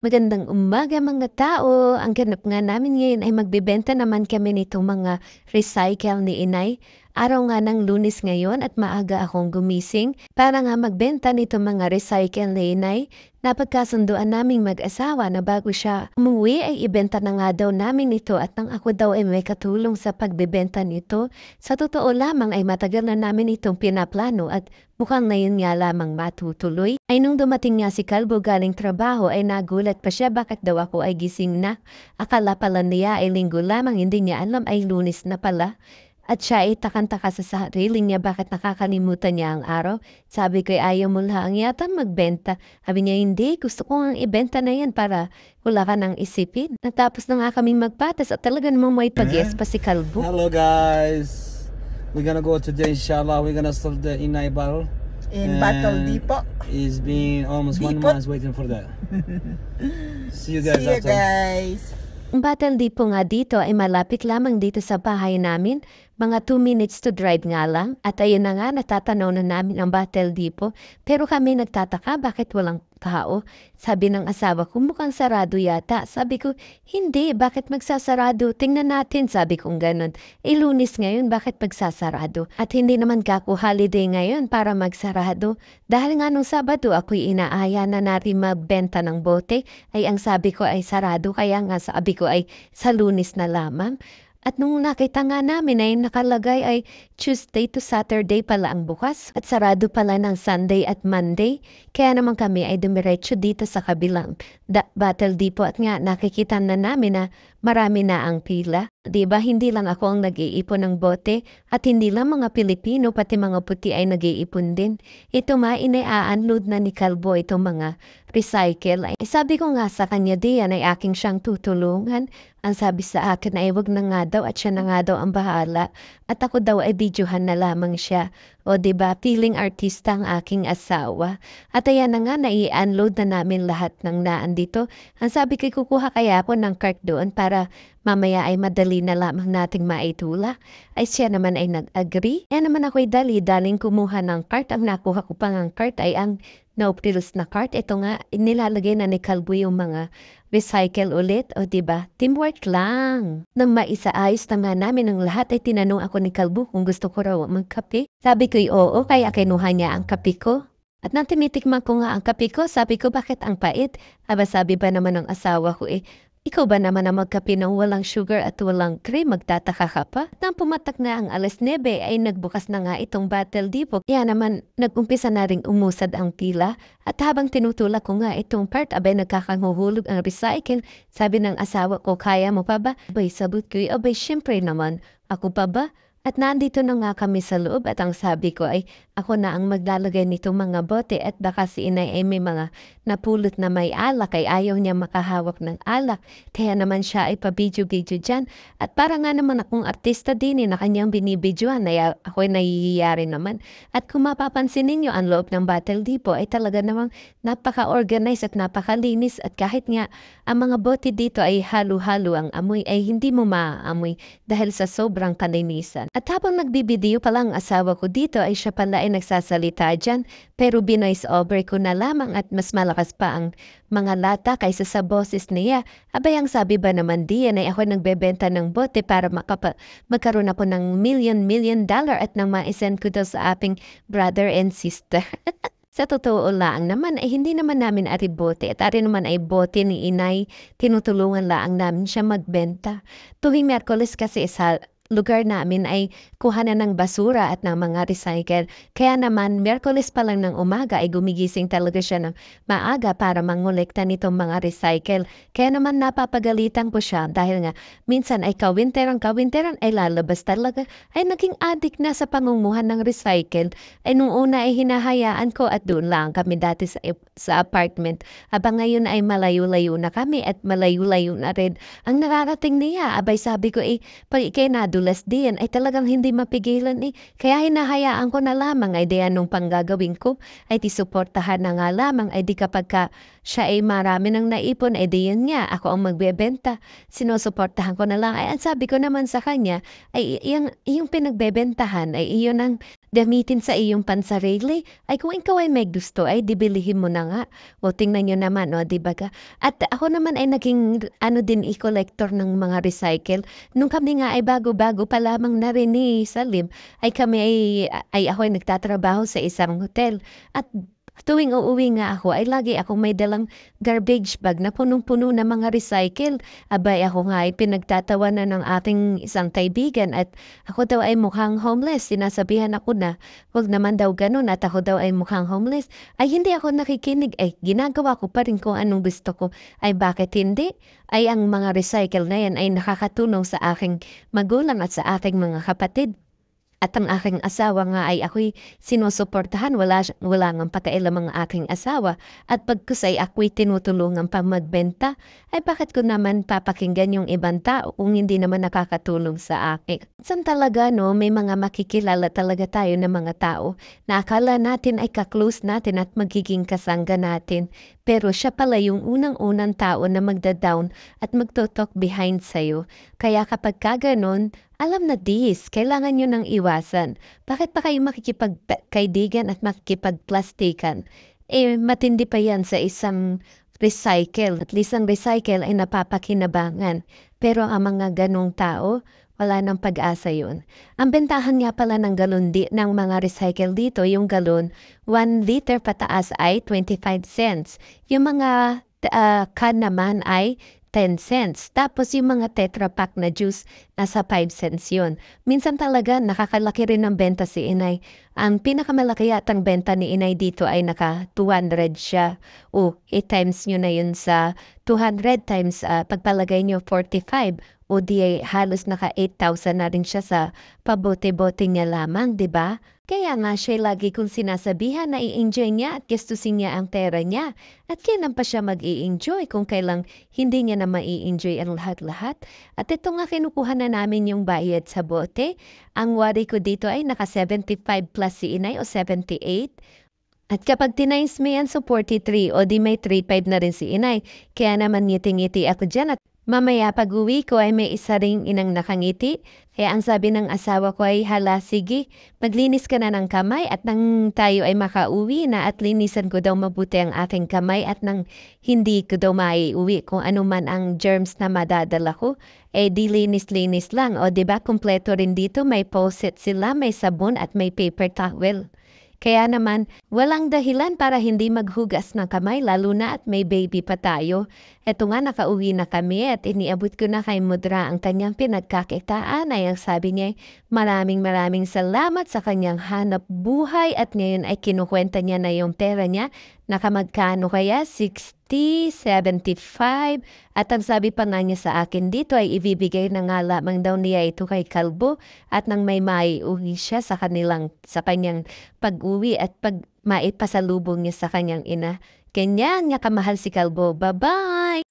Magandang umaga mga tao. Ang ganap nga namin ngayon ay magbebenta naman kami nitong mga recycle ni Inay. Araw nga ng Lunes ngayon at maaga akong gumising para nga magbenta nitong mga recycle ni Inay. Napagkasunduan naming mag-asawa na bago siya umuwi ay ibenta na nga daw namin ito at nang ako daw ay may katulong sa pagbebenta nito. Sa totoo lamang ay matagal na namin itong pinaplano at mukhang ngayon nga lamang matutuloy. Ay nung dumating nga si Kalbo galing trabaho ay nagulat pa siya bakit daw ako ay gising na. Akala pala niya ay linggo lamang, hindi niya alam ay Lunes na pala. At siya ay takang-taka sa sarili niya bakit nakakalimutan niya ang araw. Sabi ko ay ayaw mo lang yata magbenta. Sabi niya hindi, gusto ko nga ibenta na yan para wala ka nang isipin. Natapos na nga kaming magpatas at talaga namang may pag-yes pa si Kalbo. Hello guys, we're gonna go today inshallah. We're gonna start the Inay battle. In Battle Depot. It's been almost 1 Depot. month waiting for that. See you See guys you after. guys. Ang Battle Depot nga dito ay malapit lamang dito sa bahay namin. Mga 2 minutes to drive nga lang. At ayun na nga, natatanaw na namin ang Battle Depot. Pero kami nagtataka bakit walang tao. Sabi ng asawa ko, mukhang sarado yata. Sabi ko, hindi, bakit magsasarado? Tingnan natin, sabi kong ganun. Lunes ngayon, bakit magsasarado? At hindi naman kako holiday ngayon para magsarado. Dahil nga nung Sabado, ako'y inaaya na natin magbenta ng bote. Ay ang sabi ko ay sarado, kaya nga sabi ko ay sa Lunes na lamang. At nung nakita nga namin ay nakalagay ay Tuesday to Saturday pala ang bukas at sarado pala ng Sunday at Monday. Kaya naman kami ay dumiretso dito sa kabilang Battle Depot at nga nakikita na namin na marami na ang pila. Diba hindi lang ako ang nag-iipon ng bote at hindi lang mga Pilipino pati mga puti ay nag-iipon din. Ito ina-unload na ni Kalbo itong mga recycle. Ay, sabi ko nga sa kanya diyan ay aking siyang tutulungan. Ang sabi sa akin ay wag na nga daw at siya na nga daw ang bahala. At ako daw ay videohan na lamang siya. O diba, feeling artista ang aking asawa. At ayan na nga, nai-unload na namin lahat ng naan dito. Ang sabi ko, kukuha kaya ako ng cart doon para mamaya ay madali na lamang nating maitula. Ay siya naman ay nag-agree. Kaya naman ako'y daling kumuha ng cart. Ang nakuha ko pa ng cart ay ang no frills na cart. Ito nga, nilalagay na ni Kalbo yung mga recycle ulit, o diba? Teamwork lang. Nang maisaayos na nga namin ang lahat ay tinanong ako ni Kalbo kung gusto ko raw magkape. Sabi ko'y oo, kaya kinuha niya ang kape ko. At nang tinitikman ko nga ang kape ko, sabi ko bakit ang pait? Aba sabi ba naman ng asawa ko ikaw ba naman na magkape ng walang sugar at walang cream, magtataka ka pa? At nang pumatak na ang 9 ay nagbukas na nga itong Battle Depot. Kaya naman nagumpisa na ring umusad ang pila. At habang tinutulak ko nga itong part, abay nagkakanguhulog ang recycle. Sabi ng asawa ko, kaya mo pa ba? Abay sabot ko, abay syempre naman. Ako pa ba? At nandito na nga kami sa loob at ang sabi ko ay ako na ang maglalagay nitong mga bote at baka si Inay ay may mga napulot na may alak ay ayaw niya makahawak ng alak. Kaya naman siya ay pabidyo-bidyo dyan. At para nga naman akong artista din na kanyang binibidyoan ay ako ay nahihiyari naman. At kung mapapansin ninyo ang loob ng Battle Depot ay talaga namang napaka-organized at napakalinis at kahit nga ang mga bote dito ay halo-halo ang amoy ay hindi mo maaamoy dahil sa sobrang kalinisan. At habang nagbibideo pa lang asawa ko dito ay siya pala ay nagsasalita dyan pero binoise over ko na lamang at mas malakas pa ang mga lata kaysa sa boses niya. Abay ang sabi ba naman diyan ay ako nagbebenta ng bote para magkaroon ako ng million dollar at nang ma-send ko daw sa aking brother and sister. Sa totoo lang naman ay hindi naman namin ari bote at ari naman ay bote ni Inay. Tinutulungan lang namin siya magbenta. Tuwing Miyerkules kasi sa lugar namin ay kuha na ng basura at ng mga recycle. Kaya naman, Miyerkules pa lang ng umaga ay gumigising talaga siya ng maaga para mangolekta nitong mga recycle. Kaya naman napapagalitan ko siya dahil nga minsan ay kawinteran ay lalabas talaga. Ay naging addict na sa pangungmuhan ng recycle. Ay nung una ay hinahayaan ko at doon lang kami dati sa apartment. Abang ngayon ay malayo-layo na kami at malayo-layo na rin ang nararating niya. Abay sabi ko pag ikay nadulas din ay talagang hindi mapigilan Kaya hinahayaan ko na lamang ay di anong panggagawin ko ay di suportahan na nga lamang ay di kapag siya ay marami ng naipon ay di yun nga ako ang magbebenta. Sinusuportahan ko na lang ay ang sabi ko naman sa kanya ay yung pinagbebentahan ay iyon ang gamitin sa iyong pansarili, ay kung ikaw ay may gusto, ay dibilihin mo na nga. O tingnan nyo naman, o di ba ka? At ako naman ay naging din i-collector ng mga recycle. Nung kami nga ay bago-bago pa lamang na rin ni Salim, ay kami ay ako ay nagtatrabaho sa isang hotel. At tuwing uuwi nga ako ay lagi akong may dalang garbage bag na punong-puno ng mga recycle. Abay ako nga ay pinagtatawanan ng ating isang kaibigan at ako daw ay mukhang homeless. Sinasabihan ako na huwag naman daw ganun at ako daw ay mukhang homeless. Ay hindi ako nakikinig. Ay ginagawa ko pa rin kung anong gusto ko. Ay bakit hindi? Ay ang mga recycle na yan ay nakakatulong sa aking magulang at sa aking mga kapatid. At ang aking asawa nga ay ako'y sinusuportahan, wala ngang pakialam ang aking asawa. At pagkus ay ako'y tinutulungan pa magbenta, ay bakit ko naman papakinggan yung ibang tao kung hindi naman nakakatulong sa akin? San talaga no, may mga makikilala talaga tayo ng mga tao na akala natin ay kaklose natin at magiging kasangga natin. Pero siya pala yung unang-unang tao na magda-down at magtotalk behind sa'yo. Kaya kapag kaganon, alam na this, kailangan nyo nang iwasan. Bakit pa kayo makikipagkaibigan at makikipagplastikan? Matindi pa yan sa isang recycle. At least ang recycle ay napapakinabangan. Pero ang mga ganong tao, wala nang pag-asa yun. Ang bentahan nga pala ng galon ng mga recycle dito, yung galon, 1 liter pataas ay 25 cents. Yung mga can naman ay 10 cents. Tapos yung mga Tetra Pak na juice, nasa 5 cents yun. Minsan talaga nakakalaki rin ng benta si Inay. Ang pinakamalaki yatang benta ni Inay dito ay naka 200 siya. O, i-times nyo na yun sa 200 times pagpalagay nyo 45. O di ay halos naka 8,000 na rin siya sa pabote-bote niya lamang, di ba? Kaya nga siya lagi kong sinasabihan na i-enjoy niya at gastusin niya ang pera niya. At kailan pa siya mag-i-enjoy kung kailang hindi niya na mai-enjoy ang lahat-lahat. At ito nga kinukuha na namin yung bayad sa bote. Ang wari ko dito ay naka 75 plus si Inay o 78. At kapag tinimes mo yan sa 43 o di may 3.5 na rin si Inay, kaya naman ngiti-ngiti ako dyan at mamaya pag-uwi ko ay may isa ring inang nakangiti. Kaya ang sabi ng asawa ko ay, hala sige, maglinis ka na ng kamay at nang tayo ay makauwi na at linisan ko daw mabuti ang aking kamay at nang hindi ko daw maiuwi kung ano man ang germs na madadala ko. Di linis-linis lang. O diba kumpleto rin dito, may faucet sila, may sabon at may paper towel. Kaya naman, walang dahilan para hindi maghugas ng kamay lalo na at may baby pa tayo. Eto nga nakauwi na kami at iniabot ko na kay Mudra ang kanyang pinagkakitaan ay ang sabi niya maraming salamat sa kanyang hanap buhay at ngayon ay kinukwenta niya na yung pera niya. Nakamagkano kaya? 60, 75 at ang sabi pa nga niya sa akin dito ay ibibigay na nga lamang daw niya ito kay Kalbo at nang may maiuwi siya sa kanyang pag-uwi at maipasalubong niya sa kanyang ina. Ganyan nga kamahal si Kalbo. Bye-bye!